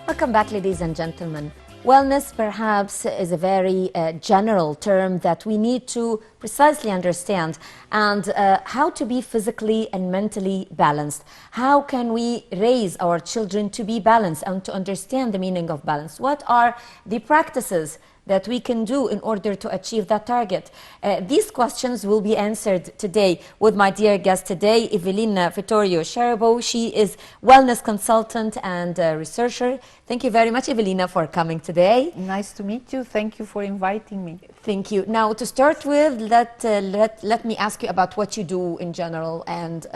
Welcome back, ladies and gentlemen. Wellness perhaps is a very general term that we need to precisely understand, and how to be physically and mentally balanced. How can we raise our children to be balanced and to understand the meaning of balance? What are the practices that we can do in order to achieve that target? These questions will be answered today with my dear guest today, Evelina Vittorio-Scerbo. She is wellness consultant and researcher. Thank you very much, Evelina, for coming today. Nice to meet you. Thank you for inviting me. Thank you. Now, to start with, let me ask you about what you do in general and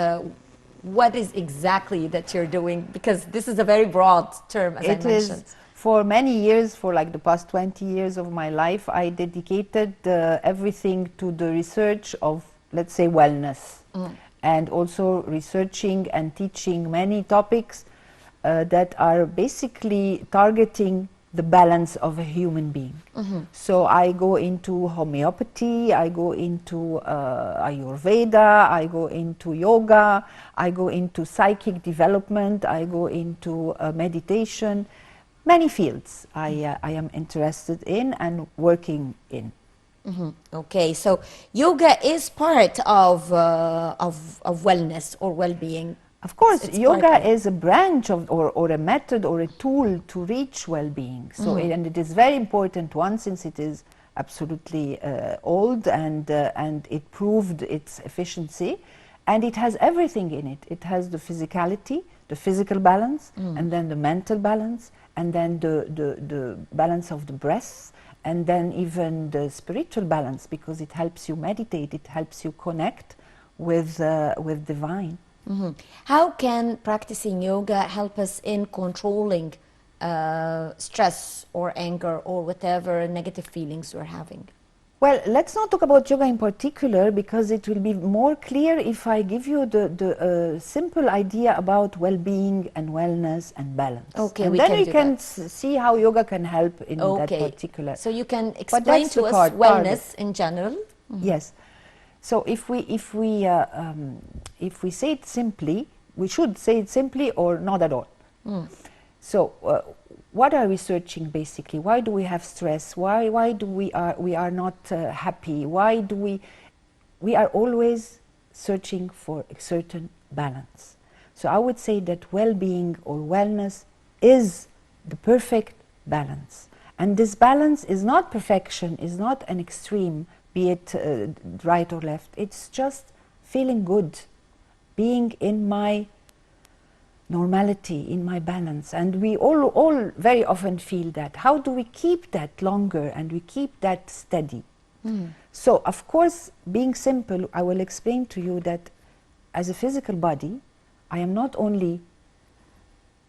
what is exactly that you're doing, because this is a very broad term, as I mentioned. For many years, for like the past 20 years of my life, I dedicated everything to the research of, let's say, wellness, and also researching and teaching many topics that are basically targeting the balance of a human being. So I go into homeopathy, I go into Ayurveda, I go into yoga, I go into psychic development, I go into meditation. Many fields I am interested in and working in. Okay, so yoga is part of wellness or well-being. Of course, yoga is a branch of, or a method or a tool to reach well-being. So, and it is very important one, since it is absolutely old and it proved its efficiency, and it has everything in it. It has the physicality, the physical balance, and then the mental balance, and then the balance of the breath, and then even the spiritual balance, because it helps you meditate, it helps you connect with divine. How can practicing yoga help us in controlling stress or anger or whatever negative feelings we're having? Well, let's not talk about yoga in particular, because it will be more clear if I give you the simple idea about well-being and wellness and balance. Okay, and then we can see how yoga can help in that particular. So you can explain to us wellness in general? Yes. So if we say it simply, we should say it simply or not at all. So what are we searching basically? Why do we have stress? Why do we are not happy? Why do we are always searching for a certain balance? So I would say that well-being or wellness is the perfect balance. And this balance is not perfection, is not an extreme, be it right or left. It's just feeling good, being in my normality, in my balance. And we all very often feel that. How do we keep that longer and we keep that steady? So, of course, being simple, I will explain to you that as a physical body, I am not only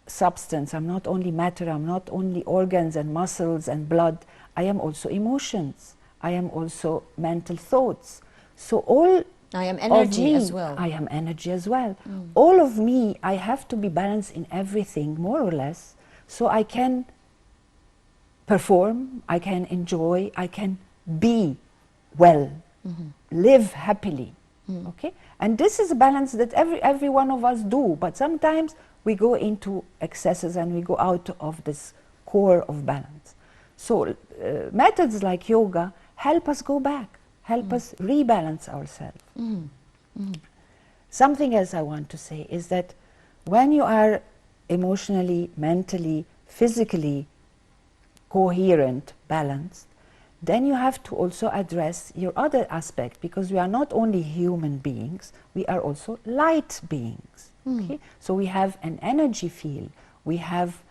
substance, I'm not only matter, I'm not only organs and muscles and blood, I am also emotions, I am also mental thoughts. So all I am energy as well. I am energy as well. All of me, I have to be balanced in everything, more or less, so I can perform, I can enjoy, I can be well, live happily. Okay? And this is a balance that every one of us do, but sometimes we go into excesses and we go out of this core of balance. So methods like yoga help us go back, help us rebalance ourselves. Something else I want to say is that when you are emotionally, mentally, physically coherent, balanced, then you have to also address your other aspect, because we are not only human beings, we are also light beings. Okay? So we have an energy field, we have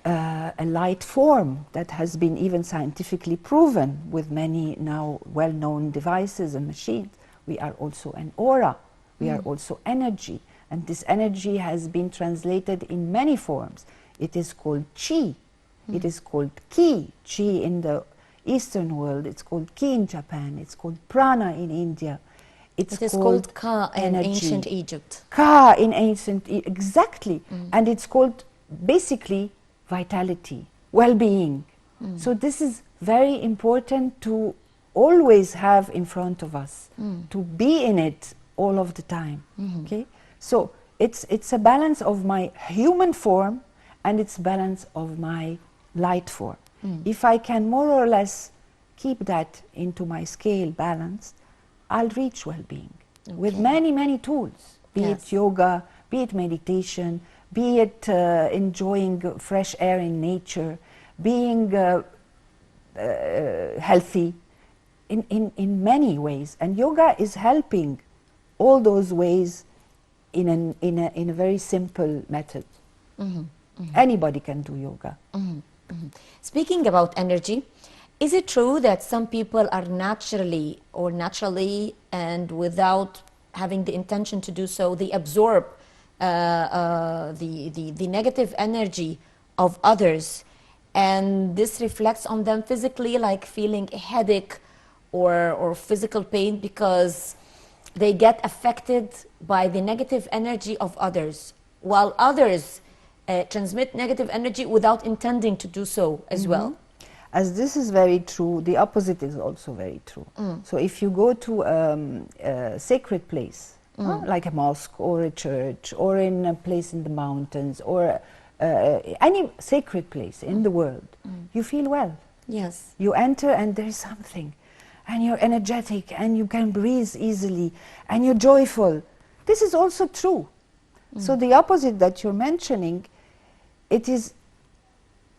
a light form that has been even scientifically proven with many now well-known devices and machines. We are also an aura, we are also energy, and this energy has been translated in many forms. It is called chi, it is called ki, chi in the Eastern world, it's called ki in Japan, it's called prana in India. It is called ka in ancient Egypt. Ka in ancient Egypt, exactly. And it's called basically vitality, well-being. So this is very important to always have in front of us, to be in it all of the time. Okay? So it's a balance of my human form and it's balance of my light form. If I can more or less keep that into my scale balanced, I'll reach well-being with many, many tools, be it yoga, be it meditation, be it enjoying fresh air in nature, being healthy in many ways. And yoga is helping all those ways in a very simple method. Anybody can do yoga. Speaking about energy, is it true that some people are naturally and without having the intention to do so, they absorb the negative energy of others, and this reflects on them physically, like feeling a headache or physical pain because they get affected by the negative energy of others, while others transmit negative energy without intending to do so as well? As this is very true, the opposite is also very true. So if you go to a sacred place, like a mosque or a church or in a place in the mountains or any sacred place in the world, you feel well. Yes. You enter and there is something, and you're energetic and you can breathe easily and you're joyful. This is also true. So the opposite that you're mentioning, it is,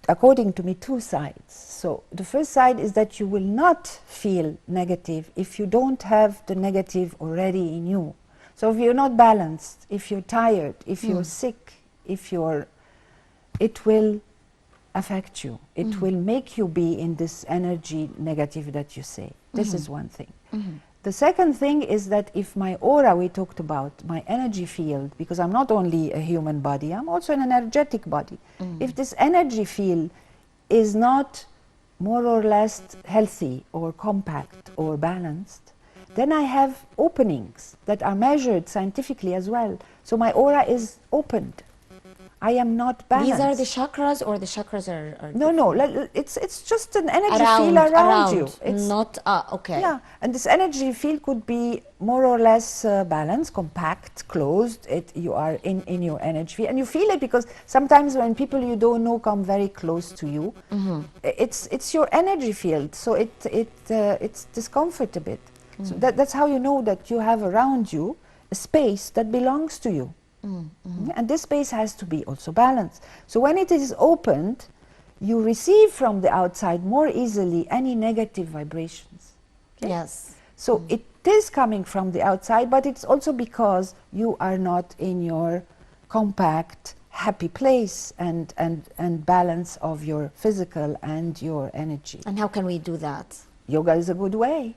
according to me, two sides. So the first side is that you will not feel negative if you don't have the negative already in you. So if you're not balanced, if you're tired, if you're sick, it will affect you. It will make you be in this energy negative that you say. This is one thing. The second thing is that if my aura, we talked about, my energy field, because I'm not only a human body, I'm also an energetic body. If this energy field is not more or less healthy or compact or balanced, then I have openings that are measured scientifically as well. So my aura is opened. I am not balanced. These are the chakras, or the chakras are No, it's just an energy field around you. It's not, okay. Yeah, and this energy field could be more or less balanced, compact, closed. You are in your energy field, and you feel it because sometimes when people you don't know come very close to you, it's your energy field, so it's discomfort a bit. So that's how you know that you have around you a space that belongs to you. And this space has to be also balanced. So when it is opened, you receive from the outside more easily any negative vibrations. Okay? Yes. So it is coming from the outside, but it's also because you are not in your compact, happy place and balance of your physical and your energy. And how can we do that? Yoga is a good way,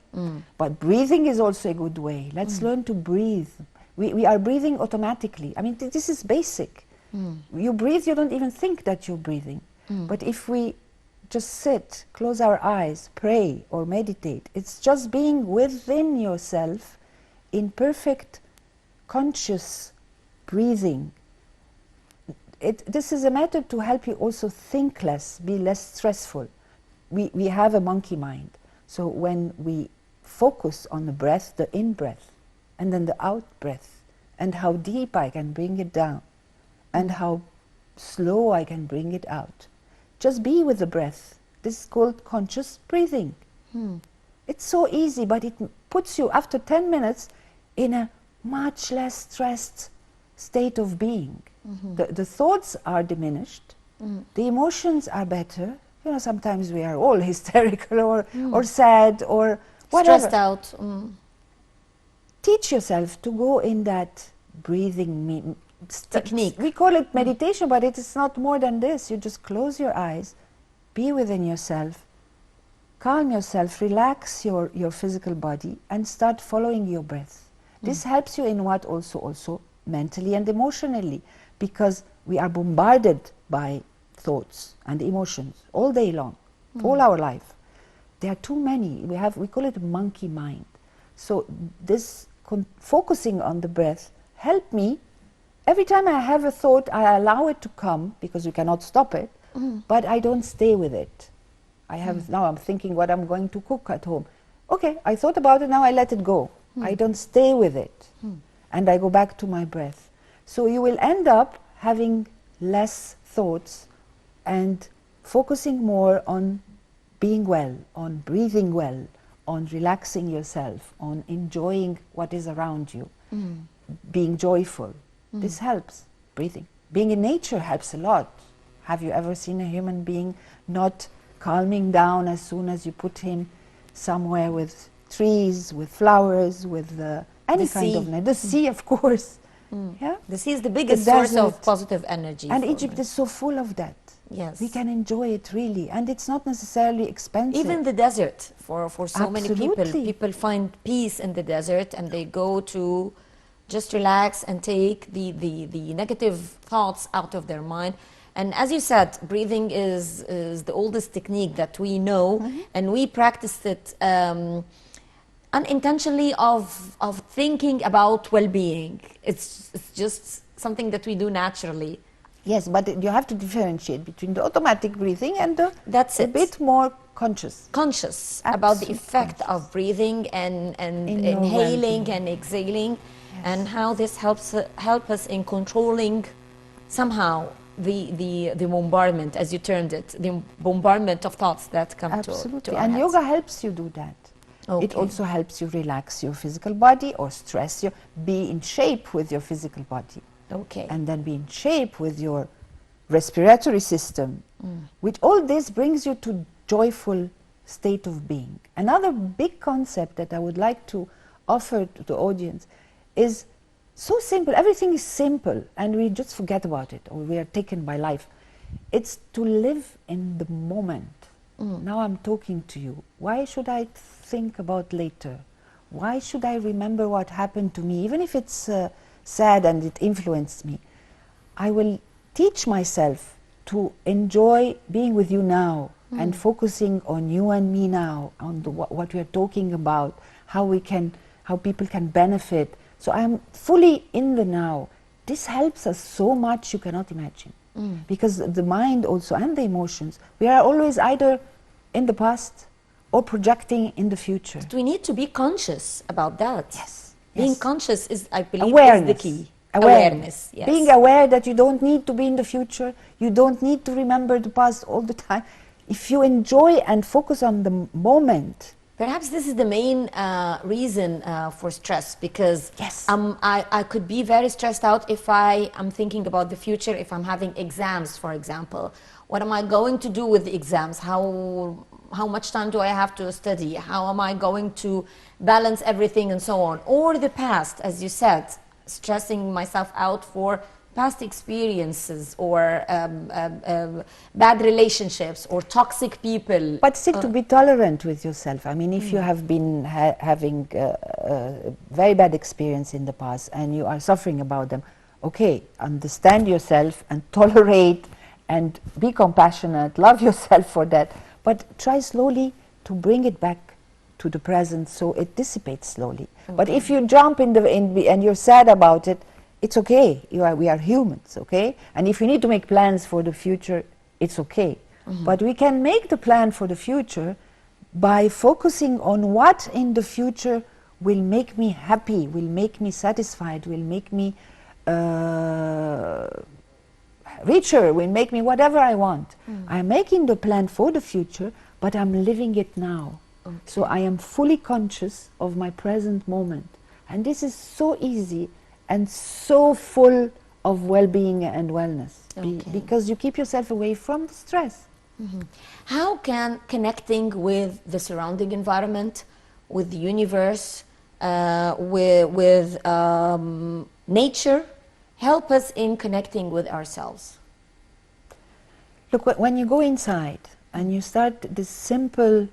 but breathing is also a good way. Let's learn to breathe. We are breathing automatically. I mean, this is basic. You breathe, you don't even think that you're breathing. But if we just sit, close our eyes, pray or meditate, it's just being within yourself in perfect conscious breathing. This is a method to help you also think less, be less stressful. We have a monkey mind. So when we focus on the breath, the in-breath, and then the out-breath, and how deep I can bring it down, and how slow I can bring it out. Just be with the breath. This is called conscious breathing. It's so easy, but it puts you, after 10 minutes, in a much less stressed state of being. The thoughts are diminished, the emotions are better. You know, sometimes we are all hysterical or sad or whatever. Stressed out. Teach yourself to go in that breathing technique. We call it meditation, but it is not more than this. You just close your eyes, be within yourself, calm yourself, relax your physical body, and start following your breath. This helps you in what also mentally and emotionally, because we are bombarded by thoughts and emotions all day long, all our life. There are too many. We call it monkey mind. So this focusing on the breath help me. Every time I have a thought, I allow it to come, because you cannot stop it, but I don't stay with it. Now I'm thinking what I'm going to cook at home. Okay, I thought about it, now I let it go. I don't stay with it. And I go back to my breath. So you will end up having less thoughts and focusing more on being well, on breathing well, on relaxing yourself, on enjoying what is around you, being joyful. This helps. Breathing. Being in nature helps a lot. Have you ever seen a human being not calming down as soon as you put him somewhere with trees, with flowers, with any kind of the sea, of course. Yeah? The sea is the biggest source of desert. positive energy. And for Egypt me. is so full of that. Yes. We can enjoy it really, and it's not necessarily expensive. Even the desert, for so many people. Absolutely. People find peace in the desert and they go to just relax and take the negative thoughts out of their mind. And as you said, breathing is the oldest technique that we know, and we practiced it unintentionally of thinking about well-being. It's just something that we do naturally. Yes, but you have to differentiate between the automatic breathing and the That's a it. bit more conscious. Conscious about the Absolute effect conscious. of breathing and In your inhaling well-being. and exhaling, and how this help us in controlling somehow the bombardment, as you termed it, the bombardment of thoughts that come Absolutely. to our And heads. yoga helps you do that. It Okay. also helps you relax your physical body or stress you, be in shape with your physical body. Okay. And then be in shape with your respiratory system, which all this brings you to joyful state of being. Another big concept that I would like to offer to the audience is so simple. Everything is simple and we just forget about it, or we are taken by life. It's to live in the moment. Now I'm talking to you. Why should I think about later? Why should I remember what happened to me, even if it's sad and it influenced me? I will teach myself to enjoy being with you now and focusing on you and me now, on what we are talking about, how people can benefit. So I'm fully in the now. This helps us so much you cannot imagine. Because the mind also and the emotions, we are always either in the past or projecting in the future. We need to be conscious about that. Yes. Being yes. conscious is, I believe, Awareness. is the key. Awareness. Yes. Being aware that you don't need to be in the future, you don't need to remember the past all the time. If you enjoy and focus on the moment. Perhaps this is the main reason for stress, because Yes. I could be very stressed out if I am thinking about the future, if I'm having exams, for example. What am I going to do with the exams? How much time do I have to study? How am I going to balance everything and so on? Or the past, as you said, stressing myself out for past experiences or bad relationships or toxic people. But still to be tolerant with yourself. I mean, if you have been having a very bad experience in the past and you are suffering about them, okay, understand yourself and tolerate and be compassionate, love yourself for that, but try slowly to bring it back to the present so it dissipates slowly. But if you jump and you're sad about it, it's okay. We are humans, okay? And if you need to make plans for the future, it's okay. But we can make the plan for the future by focusing on what in the future will make me happy, will make me satisfied, will make me richer, will make me whatever I want. I'm making the plan for the future, but I'm living it now. Okay. So I am fully conscious of my present moment. And this is so easy and so full of well-being and wellness. Okay. Because you keep yourself away from the stress. How can connecting with the surrounding environment, with the universe, with nature, help us in connecting with ourselves? Look, when you go inside and you start this simple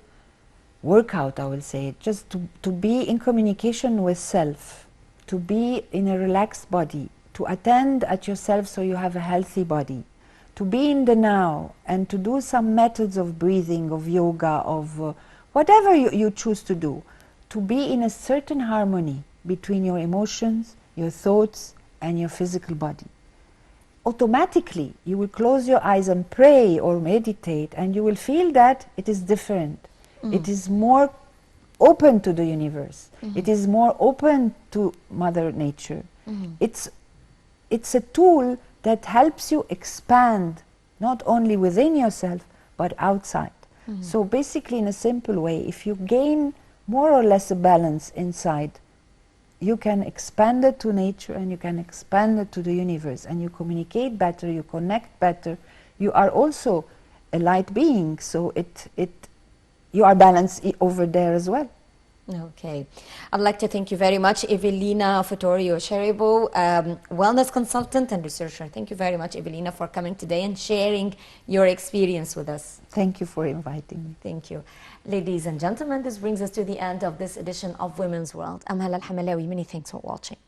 workout, I will say, just to be in communication with self, to be in a relaxed body, to attend at yourself so you have a healthy body, to be in the now and to do some methods of breathing, of yoga, of whatever you choose to do, to be in a certain harmony between your emotions, your thoughts and your physical body. Automatically you will close your eyes and pray or meditate and you will feel that it is different. It is more open to the universe. It is more open to Mother Nature. It's a tool that helps you expand not only within yourself, but outside. So basically, in a simple way, if you gain more or less a balance inside, you can expand it to nature and you can expand it to the universe, and you communicate better, you connect better. You are also a light being, so you are balanced over there as well. Okay. I'd like to thank you very much, Evelina Fatorio Sheribo, wellness consultant and researcher. Thank you very much, Evelina, for coming today and sharing your experience with us. Thank you for inviting me. Thank you. Ladies and gentlemen, this brings us to the end of this edition of Women's World. I'm Hala Al-Hamalawi. Many thanks for watching.